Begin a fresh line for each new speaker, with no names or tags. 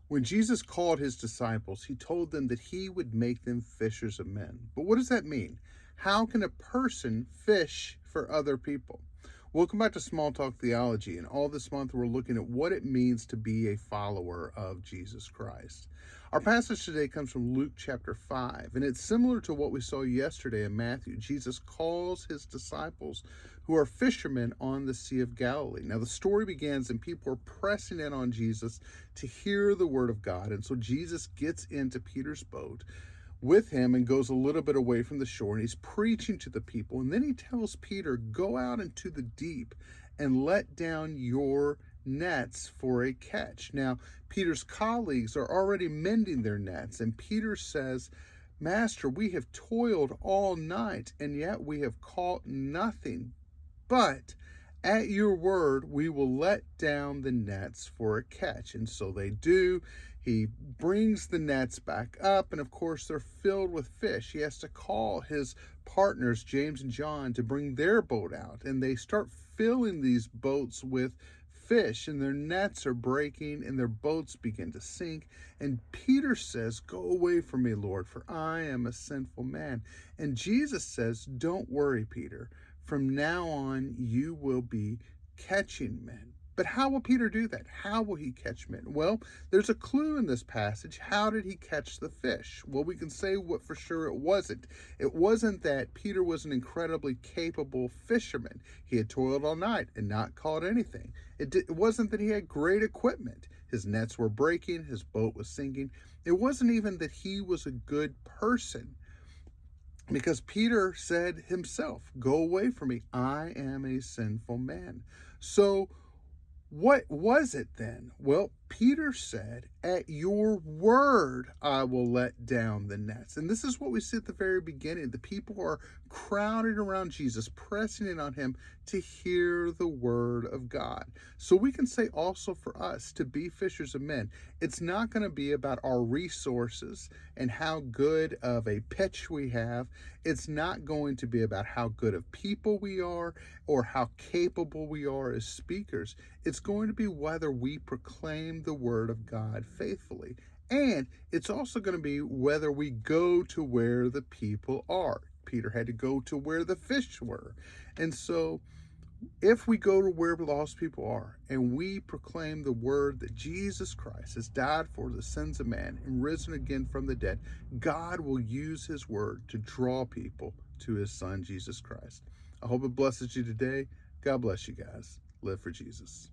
When Jesus called his disciples, he told them that he would make them fishers of men. But what does that mean? How can a person fish for other people? Welcome back to Small Talk Theology. And all this month, we're looking at what it means to be a follower of Jesus Christ. Our passage today comes from Luke chapter 5, and it's similar to what we saw yesterday in Matthew. Jesus calls his disciples, who are fishermen on the Sea of Galilee. Now, the story begins, and people are pressing in on Jesus to hear the word of God. And so Jesus gets into Peter's boat with him and goes a little bit away from the shore, and he's preaching to the people. And then he tells Peter, go out into the deep and let down your nets for a catch. Now, Peter's colleagues are already mending their nets, and Peter says, Master, we have toiled all night, and yet we have caught nothing. But at your word, we will let down the nets for a catch. And so they do. He brings the nets back up, and of course, they're filled with fish. He has to call his partners, James and John, to bring their boat out. And they start filling these boats with fish, and their nets are breaking, and their boats begin to sink. And Peter says, go away from me, Lord, for I am a sinful man. And Jesus says, don't worry, Peter. From now on, you will be catching men. But how will Peter do that? How will he catch men? Well, there's a clue in this passage. How did he catch the fish? Well, we can say what for sure it wasn't. It wasn't that Peter was an incredibly capable fisherman. He had toiled all night and not caught anything. It wasn't that he had great equipment. His nets were breaking. His boat was sinking. It wasn't even that he was a good person. Because Peter said himself, go away from me. I am a sinful man. So what was it then? Well, Peter said, at your word, I will let down the nets. And this is what we see at the very beginning. The people are crowded around Jesus, pressing in on him to hear the word of God. So we can say also for us to be fishers of men, it's not going to be about our resources and how good of a pitch we have. It's not going to be about how good of people we are or how capable we are as speakers. It's going to be whether we proclaim the word of God faithfully. And it's also going to be whether we go to where the people are. Peter had to go to where the fish were. And so if we go to where the lost people are and we proclaim the word that Jesus Christ has died for the sins of man and risen again from the dead, God will use his word to draw people to his son, Jesus Christ. I hope it blesses you today. God bless you guys. Live for Jesus.